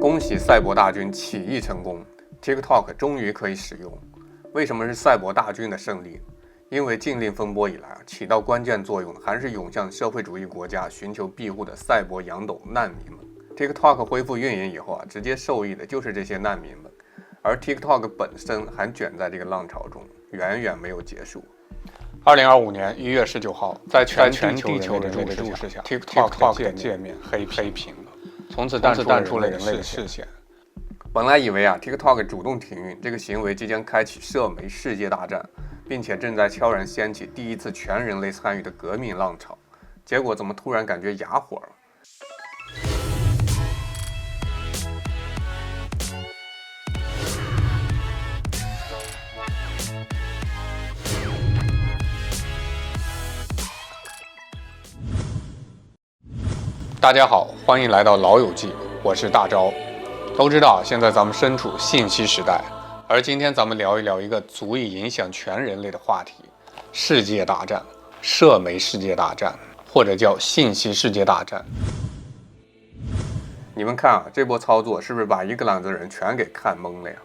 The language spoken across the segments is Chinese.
恭喜赛博大军起义成功 ，TikTok 终于可以使用。为什么是赛博大军的胜利？因为禁令风波以来起到关键作用的还是涌向社会主义国家寻求庇护的赛博洋斗难民们。TikTok 恢复运营以后直接受益的就是这些难民们，而 TikTok 本身还卷在这个浪潮中，远远没有结束。2025年1月19号，在全地球人类的注视下 ，TikTok 的界面黑屏了，从此淡出了人类的视线。本来以为TikTok 主动停运，这个行为即将开启社媒世界大战，并且正在悄然掀起第一次全人类参与的革命浪潮，结果怎么突然感觉哑火了？大家好，欢迎来到老友记，我是大钊。都知道现在咱们身处信息时代，而今天咱们聊一聊一个足以影响全人类的话题——世界大战、社媒世界大战，或者叫信息世界大战。你们看这波操作是不是把一个篮子人全给看懵了呀？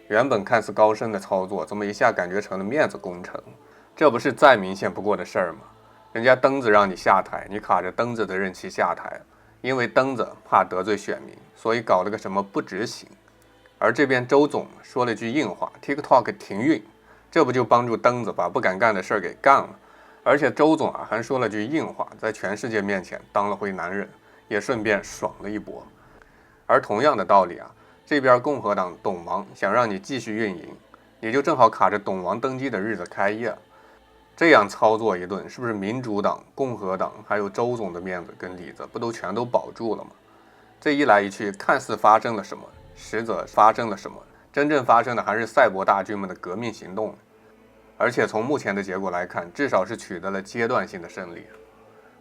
原本看似高深的操作，怎么一下感觉成了面子工程？这不是再明显不过的事儿吗？人家登子让你下台，你卡着登子的任期下台，因为登子怕得罪选民，所以搞了个什么不执行。而这边周总说了句硬话 ，TikTok 停运，这不就帮助登子把不敢干的事儿给干了？而且周总还说了句硬话，在全世界面前当了回男人，也顺便爽了一波。而同样的道理这边共和党董王想让你继续运营，你就正好卡着董王登基的日子开业。这样操作一顿，是不是民主党、共和党还有周总的面子跟里子不都全都保住了吗？这一来一去，看似发生了什么，实则发生了什么？真正发生的还是赛博大军们的革命行动。而且从目前的结果来看，至少是取得了阶段性的胜利。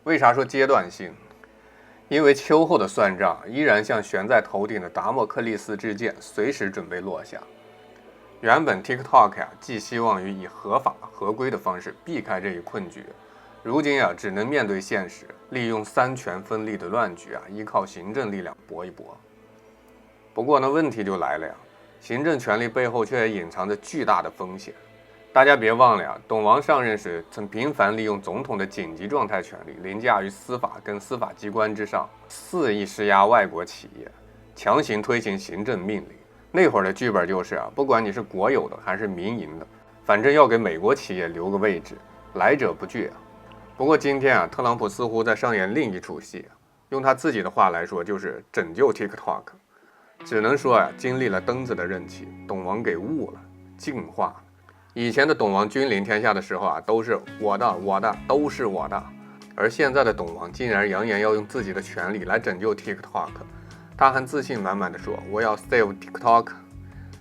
为啥说阶段性？因为秋后的算账依然像悬在头顶的达摩克利斯之剑，随时准备落下。原本 TikTok 寄希望于以合法合规的方式避开这一困局，如今只能面对现实，利用三权分立的乱局依靠行政力量搏一搏。不过呢，问题就来了行政权力背后却隐藏着巨大的风险。大家别忘了董王上任时曾频繁利用总统的紧急状态权力凌驾于司法跟司法机关之上，肆意施压外国企业，强行推行行政命令。那会儿的剧本就是不管你是国有的还是民营的，反正要给美国企业留个位置，来者不拒不过今天特朗普似乎在上演另一出戏，用他自己的话来说就是拯救 TikTok。只能说经历了登子的任期，董王给悟了，进化了。以前的董王君临天下的时候都是我的都是我的，而现在的董王竟然扬言要用自己的权力来拯救 TikTok。他还自信满满的说我要 save TikTok，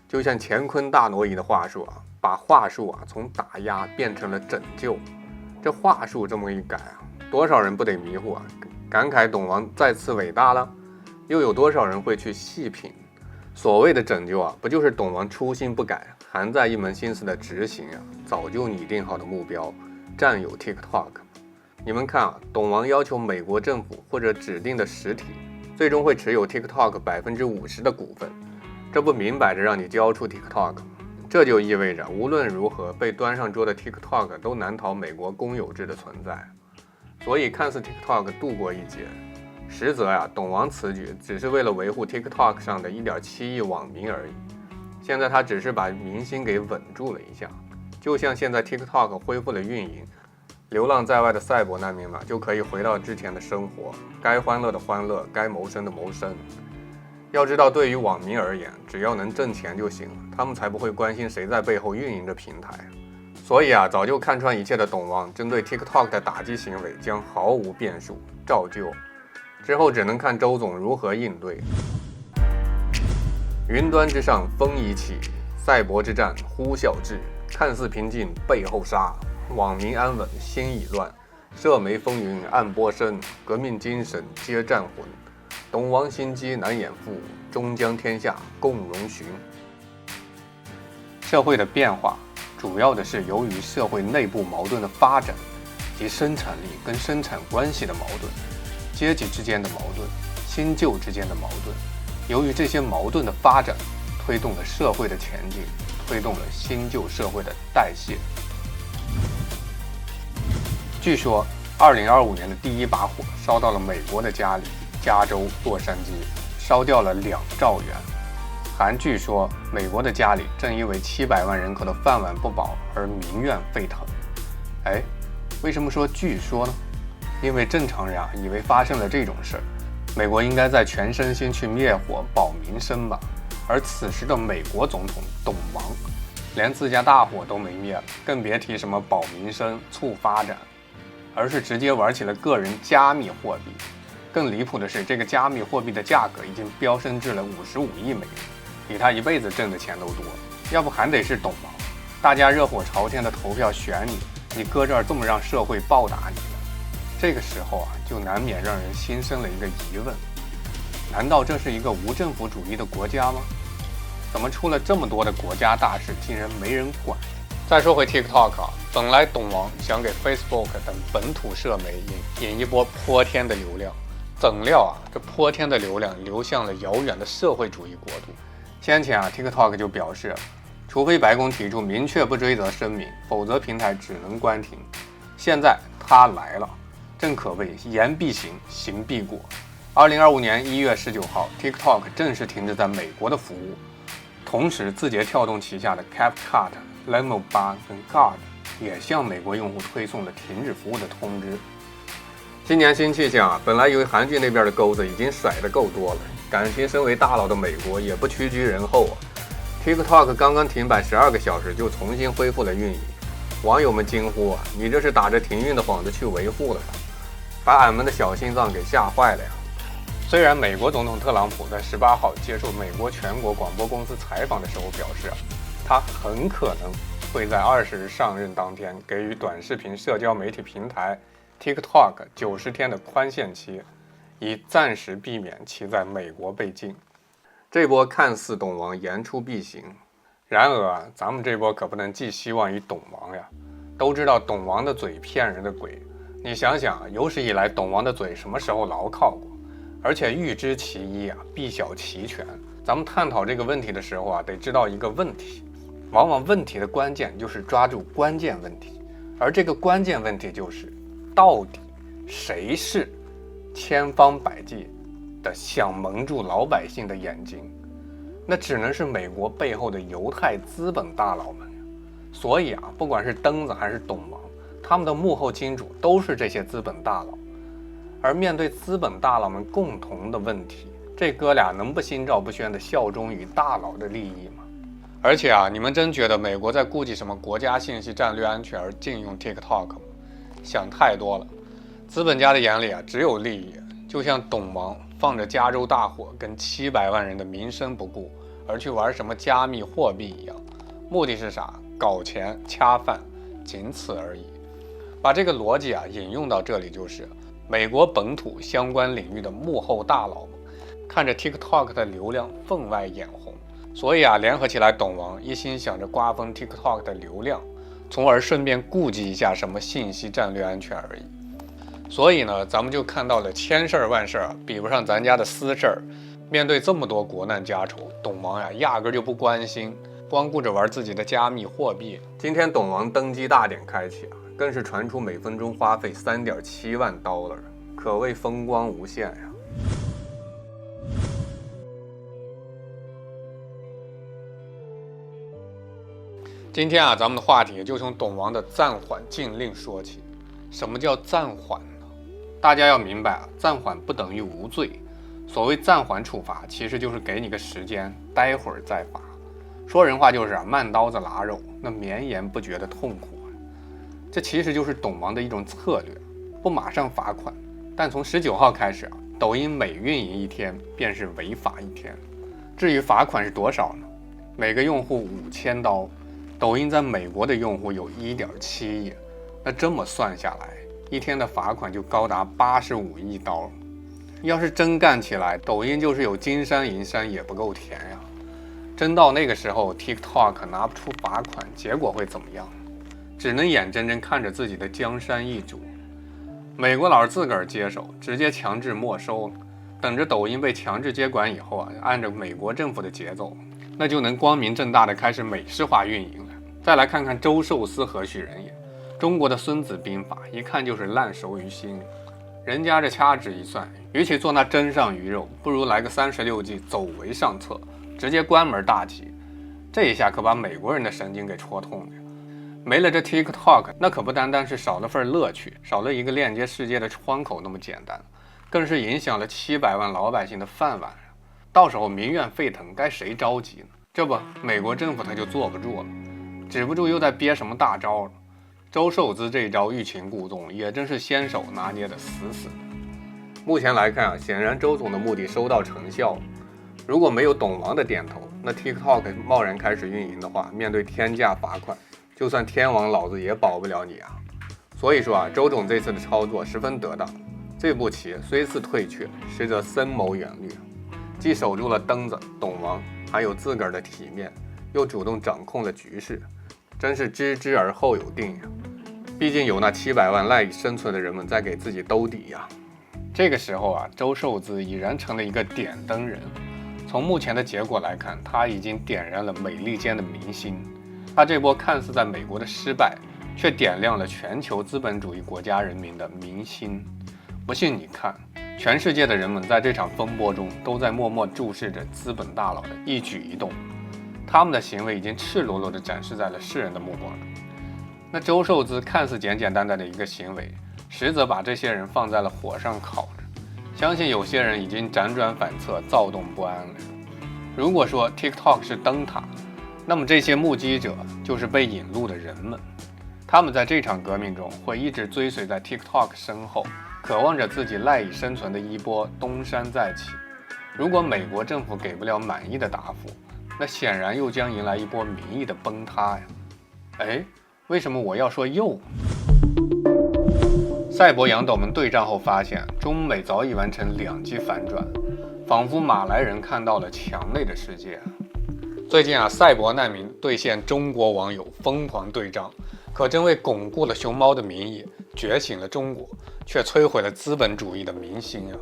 就像乾坤大挪移的话术把话术从打压变成了拯救。这话术这么一改多少人不得迷糊感慨董王再次伟大了。又有多少人会去细品所谓的拯救不就是董王初心不改，还在一门心思的执行早就拟定好的目标，占有 TikTok。 你们看董王要求美国政府或者指定的实体最终会持有 TikTok 50%的股份，这不明摆着让你交出 TikTok 吗？这就意味着无论如何被端上桌的 TikTok 都难逃美国公有制的存在。所以看似 TikTok 度过一劫，实则董王此举只是为了维护 TikTok 上的1.7亿网民而已。现在他只是把民心给稳住了一下，就像现在 TikTok 恢复了运营，流浪在外的赛博难民就可以回到之前的生活，该欢乐的欢乐，该谋生的谋生。要知道对于网民而言，只要能挣钱就行了，他们才不会关心谁在背后运营着平台。所以早就看穿一切的董王针对 TikTok 的打击行为将毫无变数，照旧。之后只能看周总如何应对。云端之上风已起，赛博之战呼啸至，看似平静背后杀，网民安稳心已乱，社媒风云暗波生，革命精神皆战魂，董王心机难掩覆，终将天下共荣寻。社会的变化主要的是由于社会内部矛盾的发展及生产力跟生产关系的矛盾，阶级之间的矛盾，新旧之间的矛盾，由于这些矛盾的发展，推动了社会的前进，推动了新旧社会的代谢。据说2025年的第一把火烧到了美国的家里，加州洛杉矶，烧掉了2兆元。还据说美国的家里正因为700万人口的饭碗不保而民怨沸腾。为什么说据说呢？因为正常人以为发生了这种事儿，美国应该在全身心去灭火保民生吧。而此时的美国总统董王连自家大火都没灭了，更别提什么保民生促发展，而是直接玩起了个人加密货币。更离谱的是，这个加密货币的价格已经飙升至了55亿美元，比他一辈子挣的钱都多。要不还得是董王，大家热火朝天的投票选你，你搁这儿这么让社会报答你了。这个时候就难免让人心生了一个疑问：难道这是一个无政府主义的国家吗？怎么出了这么多的国家大事，竟然没人管？再说回 TikTok，本来董王想给 Facebook 等本土社媒引一波泼天的流量，怎料这泼天的流量流向了遥远的社会主义国度。先前TikTok 就表示，除非白宫提出明确不追责声明，否则平台只能关停。现在他来了，正可谓言必行，行必果。2025年1月19号 ，TikTok 正式停止在美国的服务。同时，字节跳动旗下的 CapCut、Lemon8跟 God 也向美国用户推送了停止服务的通知。今年新气象本来以为韩剧那边的钩子已经甩得够多了，感情身为大佬的美国也不屈居人后TikTok 刚刚停摆12个小时就重新恢复了运营，网友们惊呼你这是打着停运的幌子去维护了吧，把俺们的小心脏给吓坏了呀。虽然美国总统特朗普在18号接受美国全国广播公司采访的时候表示他很可能会在20日上任当天给予短视频社交媒体平台 TikTok 90天的宽限期，以暂时避免其在美国被禁。这波看似董王言出必行，然而咱们这波可不能寄希望于董王呀。都知道董王的嘴骗人的鬼，你想想有史以来董王的嘴什么时候牢靠过？而且欲知其一必晓其全。咱们探讨这个问题的时候得知道一个问题，往往问题的关键就是抓住关键问题，而这个关键问题就是到底谁是千方百计的想蒙住老百姓的眼睛？那只能是美国背后的犹太资本大佬们。所以不管是登子还是董王，他们的幕后金主都是这些资本大佬。而面对资本大佬们共同的问题，这哥俩能不心照不宣地效忠于大佬的利益吗？而且你们真觉得美国在顾及什么国家信息战略安全而禁用 TikTok 吗？想太多了。资本家的眼里只有利益，就像董王放着加州大火跟700万人的民生不顾，而去玩什么加密货币一样，目的是啥？搞钱恰饭，仅此而已。把这个逻辑引用到这里，就是美国本土相关领域的幕后大佬们看着 TikTok 的流量分外眼红，所以联合起来，董王一心想着瓜分 TikTok 的流量，从而顺便顾及一下什么信息战略安全而已。所以呢，咱们就看到了千事万事比不上咱家的私事儿。面对这么多国难家仇，董王压根就不关心，光顾着玩自己的加密货币。今天董王登基大典开启更是传出每分钟花费3.7万$，可谓风光无限呀。今天咱们的话题就从董王的暂缓禁令说起。什么叫暂缓呢？大家要明白暂缓不等于无罪。所谓暂缓处罚，其实就是给你个时间，待会儿再罚。说人话就是慢刀子剌肉，那绵延不绝的痛苦。这其实就是董王的一种策略，不马上罚款，但从19号开始抖音每运营一天便是违法一天。至于罚款是多少呢？每个用户$5000，抖音在美国的用户有1.7亿，那这么算下来，一天的罚款就高达85亿$。要是真干起来，抖音就是有金山银山也不够填呀。真到那个时候 TikTok 拿不出罚款，结果会怎么样？只能眼睁睁看着自己的江山易主。美国佬自个儿接手，直接强制没收，等着抖音被强制接管以后啊，按照美国政府的节奏，那就能光明正大的开始美式化运营了。再来看看周寿司何许人也？中国的孙子兵法一看就是烂熟于心，人家这掐指一算，与其做那真上鱼肉，不如来个36计走为上策，直接关门大吉。这一下可把美国人的神经给戳痛了。没了这 TikTok， 那可不单单是少了份乐趣，少了一个链接世界的窗口那么简单，更是影响了700万老百姓的饭碗。到时候民怨沸腾，该谁着急呢？这不，美国政府他就坐不住了，止不住又在憋什么大招了。周寿之这一招欲擒故纵，也真是先手拿捏的死死的。目前来看啊，显然周总的目的收到成效了。如果没有董王的点头，那 TikTok 贸然开始运营的话，面对天价罚款，就算天王老子也保不了你啊！所以说啊，周总这次的操作十分得当。这步棋虽似退却，实则深谋远虑，既守住了灯子、董王，还有自个儿的体面，又主动掌控了局势，真是知之而后有定呀！毕竟有那700万赖以生存的人们在给自己兜底呀。这个时候啊，周寿之已然成了一个点灯人。从目前的结果来看，他已经点燃了美利坚的民心。他这波看似在美国的失败，却点亮了全球资本主义国家人民的民心。不信你看，全世界的人们在这场风波中都在默默注视着资本大佬的一举一动，他们的行为已经赤裸裸地展示在了世人的目光中。那周寿之看似简简单单的一个行为，实则把这些人放在了火上烤着。相信有些人已经辗转反侧，躁动不安了。如果说 TikTok 是灯塔，那么这些目击者就是被引路的人们。他们在这场革命中会一直追随在 TikTok 身后，渴望着自己赖以生存的衣钵东山再起。如果美国政府给不了满意的答复，那显然又将迎来一波民意的崩塌呀。为什么我要说又？赛博洋斗们对战后发现，中美早已完成2极反转，仿佛马来人看到了墙内的世界。最近啊，赛博难民兑现中国网友疯狂对账，可真为巩固了熊猫的民意，觉醒了中国，却摧毁了资本主义的民心啊！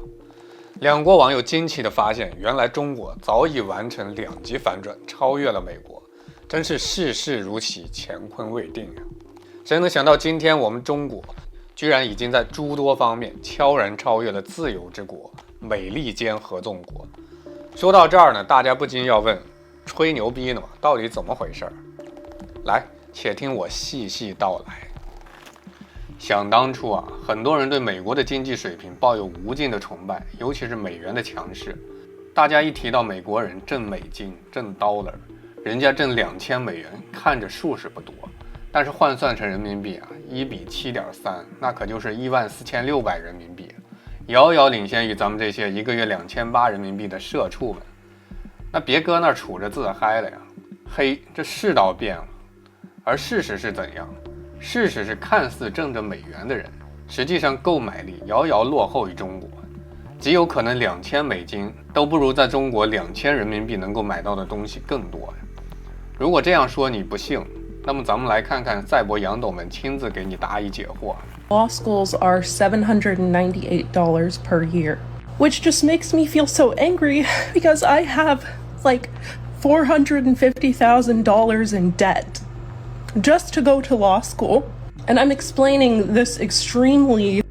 两国网友惊奇地发现，原来中国早已完成2极反转，超越了美国，真是世事如棋，乾坤未定啊！谁能想到今天我们中国居然已经在诸多方面悄然超越了自由之国美利坚合众国。说到这儿呢，大家不禁要问，吹牛逼呢吗？到底怎么回事？来，且听我细细道来。想当初啊，很多人对美国的经济水平抱有无尽的崇拜，尤其是美元的强势。大家一提到美国人挣美金、挣 dollar， 人家挣2000美元，看着数是不多，但是换算成人民币啊，1比7.3，那可就是14600人民币，遥遥领先于咱们这些一个月2800人民币的社畜们。那别搁那儿杵着自嗨了呀！嘿，这世道变了。而事实是怎样？事实是看似挣着美元的人，实际上购买力遥遥落后于中国，极有可能2000美金都不如在中国2000人民币能够买到的东西更多呀。如果这样说你不信，那么咱们来看看赛博洋斗们亲自给你答疑解惑。Law schools are $798 per year, which just makes me feel so angry because I have like $450,000 in debt just to go to law school. And I'm explaining this extremely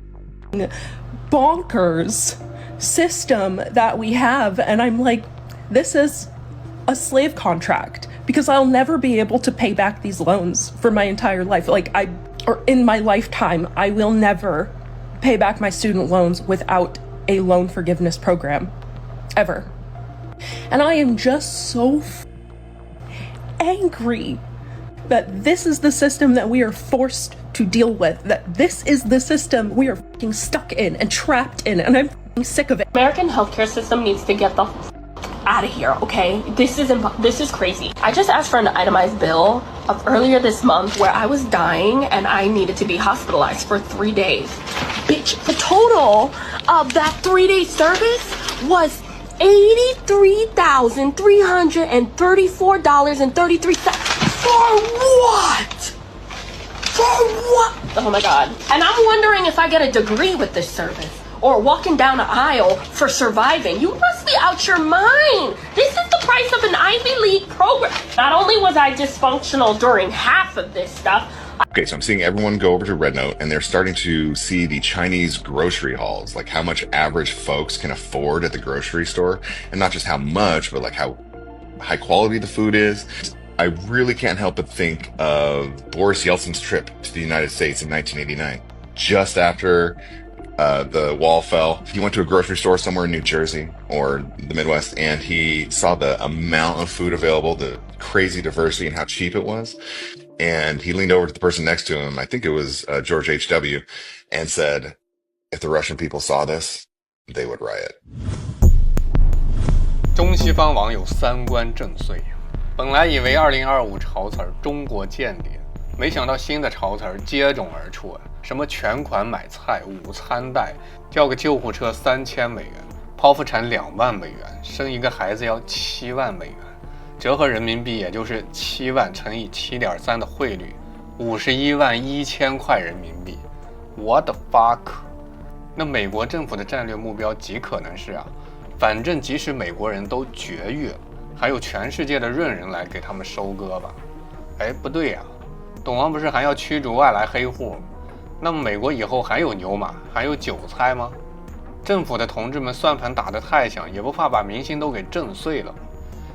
bonkers system that we have, and I'm like, this is a slave contract because I'll never be able to pay back these loans for my entire life. Or in my lifetime, I will never pay back my student loans without a loan forgiveness program, ever. And I am just so angry that this is the system that we are forced to deal with, that this is the system we are fucking stuck in and trapped in, and I'm fucking sick of it. American healthcare system needs to get the out of here, okay? This is crazy. I just asked for an itemized bill of earlier this month where I was dying and I needed to be hospitalized for 3 days. Bitch, the total of that 3-day service was $83,334.33. For what? For what? Oh my God. And I'm wondering if I get a degree with this service. or walking down an aisle for surviving. You must be out your mind. This is the price of an Ivy League program. Not only was I dysfunctional during half of this stuff, Okay, so I'm seeing everyone go over to RedNote and they're starting to see the Chinese grocery hauls, like how much average folks can afford at the grocery store, and not just how much, but like how high quality the food is. I really can't help but think of Boris Yeltsin's trip to the United States in 1989, just after the wall fell. He went to a grocery store somewhere in New Jersey or the Midwest, and he saw the amount of food available, the crazy diversity, and how cheap it was. And he leaned over to the person next to him, I think it was George H.W., and said, if the Russian people saw this, they would riot. 中西方网友三观震碎，本来以为2025潮词儿中国间谍，没想到新的潮词儿接踵而出，什么全款买菜、午餐袋，叫个救护车3000美元，剖腹产2万美元，生一个孩子要7万美元，折合人民币也就是7万乘以7.3的汇率，51万1000块人民币。What the fuck？ 那美国政府的战略目标极可能是反正即使美国人都绝育了，还有全世界的润人来给他们收割吧？哎，不对董王不是还要驱逐外来黑户吗？那么美国以后还有牛马，还有韭菜吗？政府的同志们算盘打得太响，也不怕把民心都给震碎了吗？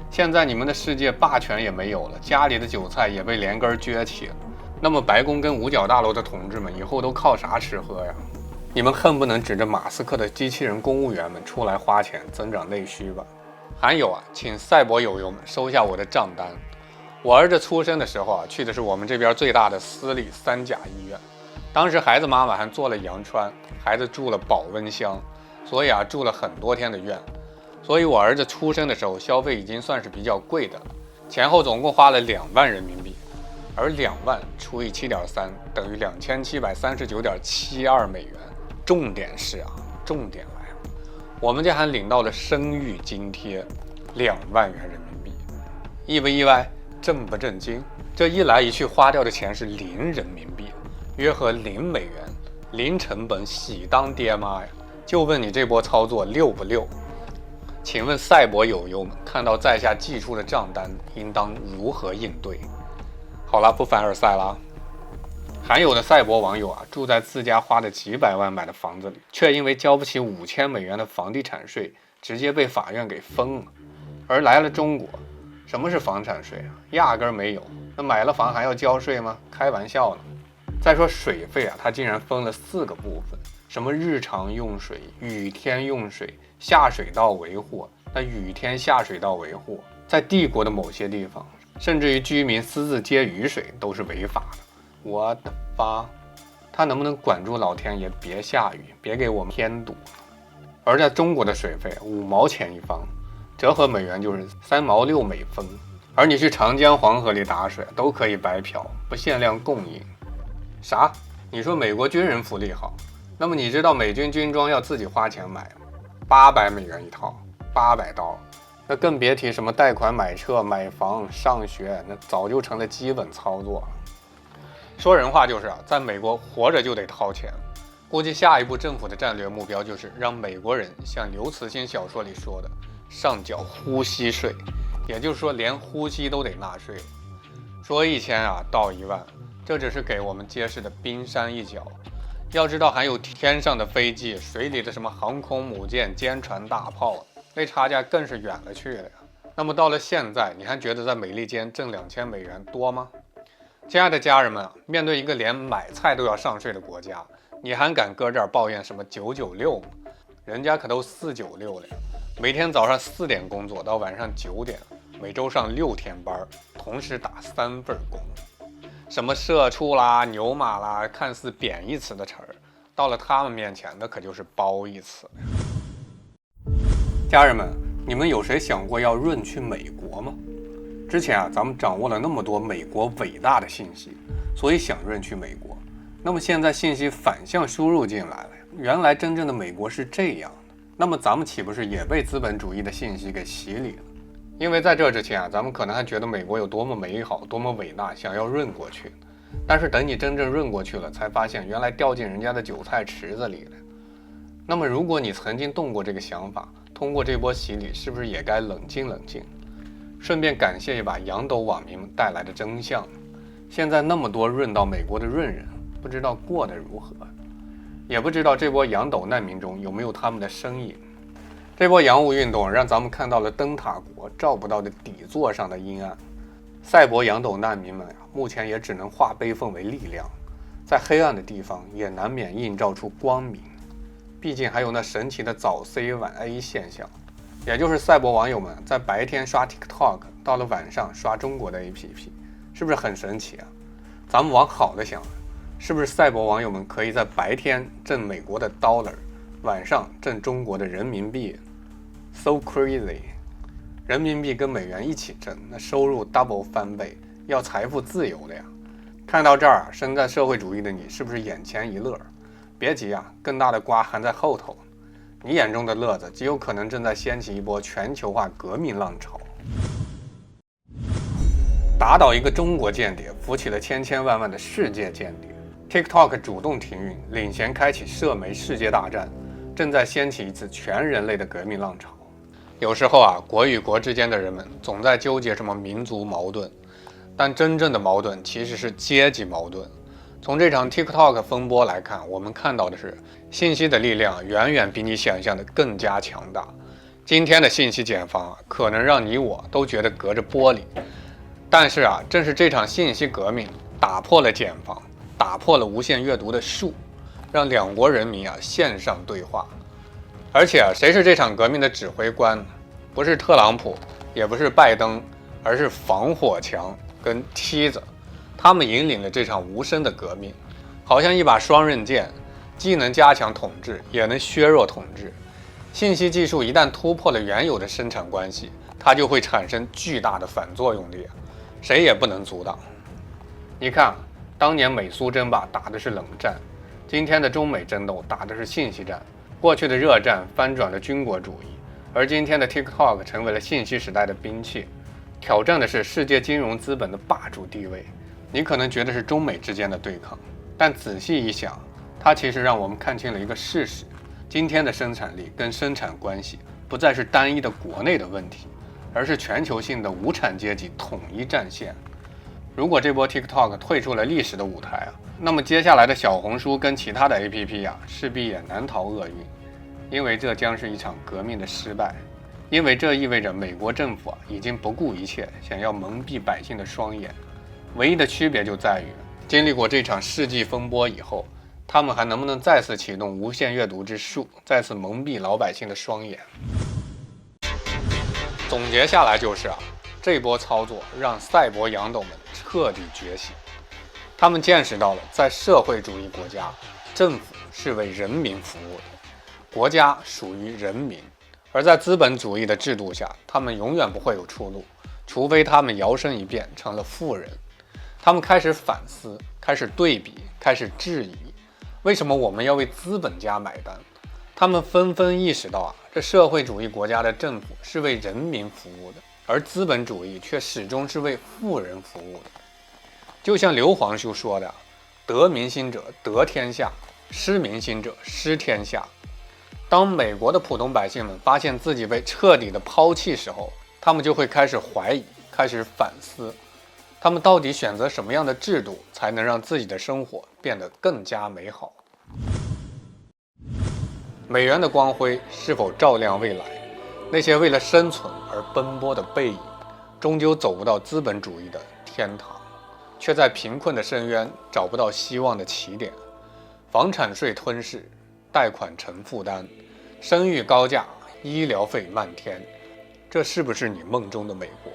现在你们的世界霸权也没有了，家里的韭菜也被连根撅起了，那么白宫跟五角大楼的同志们以后都靠啥吃喝呀？你们恨不能指着马斯克的机器人公务员们出来花钱增长内需吧？还有请赛博友友们收下我的账单。我儿子出生的时候去的是我们这边最大的私立3甲医院，当时孩子妈妈还做了羊穿，孩子住了保温箱，所以住了很多天的院。所以我儿子出生的时候消费已经算是比较贵的了，前后总共花了2万人民币，而2万除以7.3等于2739.72美元。重点是重点来了，我们家还领到了生育津贴2万元人民币，意不意外？震不震惊？这一来一去花掉的钱是0人民币，约合0美元，零成本，喜当爹妈呀！就问你这波操作溜不溜？请问赛博友友们，看到在下寄出的账单，应当如何应对？好了，不凡尔赛了。还有的赛博网友住在自家花了几百万买的房子里，却因为交不起5000美元的房地产税，直接被法院给封了。而来了中国，什么是房产税压根没有。那买了房还要交税吗？开玩笑呢。再说水费它竟然分了4个部分，什么日常用水、雨天用水、下水道维护。那雨天下水道维护，在帝国的某些地方，甚至于居民私自接雨水都是违法的。我的发，他能不能管住老天爷，别下雨，别给我们添堵？而在中国的水费5毛钱一方，折合美元就是3毛6每分。而你去长江黄河里打水都可以白嫖，不限量供应。啥？你说美国军人福利好？那么你知道美军军装要自己花钱买吗？800美元一套，800刀。那更别提什么贷款买车、买房、上学，那早就成了基本操作了。说人话就是在美国活着就得掏钱，估计下一步政府的战略目标就是让美国人像刘慈欣小说里说的，上缴呼吸税，也就是说连呼吸都得纳税。说1000到1万，这只是给我们揭示的冰山一角。要知道还有天上的飞机，水里的什么航空母舰、坚船大炮，那差价更是远了去了呀。那么到了现在，你还觉得在美利坚挣2000美元多吗？亲爱的家人们，面对一个连买菜都要上税的国家，你还敢搁这儿抱怨什么996吗？人家可都496了呀，每天早上4点工作到晚上9点，每周上6天班，同时打3份工。什么社畜啦、牛马啦，看似贬义词的词儿，到了他们面前，那可就是褒义词了。家人们，你们有谁想过要润去美国吗？之前咱们掌握了那么多美国伟大的信息，所以想润去美国。那么现在信息反向输入进来了，原来真正的美国是这样的，那么咱们岂不是也被资本主义的信息给洗礼了？因为在这之前咱们可能还觉得美国有多么美好、多么伟大，想要润过去。但是等你真正润过去了，才发现原来掉进人家的韭菜池子里了。那么如果你曾经动过这个想法，通过这波洗礼，是不是也该冷静冷静？顺便感谢一把洋斗网民们带来的真相。现在那么多润到美国的润人，不知道过得如何，也不知道这波洋斗难民中有没有他们的身影。这波洋务运动让咱们看到了灯塔国照不到的底座上的阴暗。赛博洋斗难民们目前也只能化悲愤为力量，在黑暗的地方也难免映照出光明。毕竟还有那神奇的早 C 晚 A 现象，也就是赛博网友们在白天刷 TikTok， 到了晚上刷中国的 APP， 是不是很神奇啊？咱们往好的想，是不是赛博网友们可以在白天挣美国的 dollar， 晚上挣中国的人民币 ？So crazy！ 人民币跟美元一起挣，那收入 double 翻倍，要财富自由的呀！看到这儿，身在社会主义的你是不是眼前一乐？别急啊，更大的瓜还在后头。你眼中的乐子极有可能正在掀起一波全球化革命浪潮。打倒一个中国间谍，扶起了千千万万的世界间谍。TikTok 主动停运，领衔开启社媒世界大战，正在掀起一次全人类的革命浪潮。有时候啊，国与国之间的人们总在纠结什么民族矛盾，但真正的矛盾其实是阶级矛盾。从这场 TikTok 风波来看，我们看到的是信息的力量远远比你想象的更加强大。今天的信息茧房可能让你我都觉得隔着玻璃，但是正是这场信息革命打破了茧房，打破了无限阅读的树，让两国人民线上对话。而且谁是这场革命的指挥官？不是特朗普，也不是拜登，而是防火墙跟梯子。他们引领了这场无声的革命，好像一把双刃剑，既能加强统治，也能削弱统治。信息技术一旦突破了原有的生产关系，它就会产生巨大的反作用力，谁也不能阻挡。你看，当年美苏争霸打的是冷战，今天的中美争斗打的是信息战。过去的热战翻转了军国主义，而今天的 TikTok 成为了信息时代的兵器，挑战的是世界金融资本的霸主地位。你可能觉得是中美之间的对抗，但仔细一想，它其实让我们看清了一个事实：今天的生产力跟生产关系不再是单一的国内的问题，而是全球性的无产阶级统一战线。如果这波 TikTok 退出了历史的舞台那么接下来的小红书跟其他的 APP 势必也难逃厄运，因为这将是一场革命的失败，因为这意味着美国政府已经不顾一切想要蒙蔽百姓的双眼。唯一的区别就在于，经历过这场世纪风波以后，他们还能不能再次启动无限阅读之术，再次蒙蔽老百姓的双眼。总结下来就是这波操作让赛博洋斗们彻底觉醒，他们见识到了在社会主义国家，政府是为人民服务的，国家属于人民，而在资本主义的制度下，他们永远不会有出路，除非他们摇身一变成了富人。他们开始反思，开始对比，开始质疑，为什么我们要为资本家买单？他们纷纷意识到这社会主义国家的政府是为人民服务的，而资本主义却始终是为富人服务的。就像刘皇叔说的，得民心者得天下，失民心者失天下。当美国的普通百姓们发现自己被彻底的抛弃时候，他们就会开始怀疑，开始反思，他们到底选择什么样的制度才能让自己的生活变得更加美好？美元的光辉是否照亮未来？那些为了生存而奔波的背影，终究走不到资本主义的天堂，却在贫困的深渊找不到希望的起点。房产税吞噬，贷款成负担，生育高价，医疗费漫天，这是不是你梦中的美国？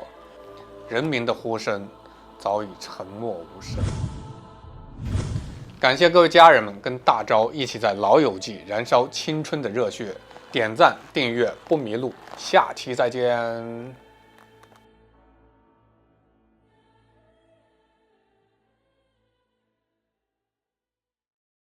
人民的呼声早已沉默无声。感谢各位家人们跟大招一起在老友记燃烧青春的热血，点赞订阅不迷路，下期再见。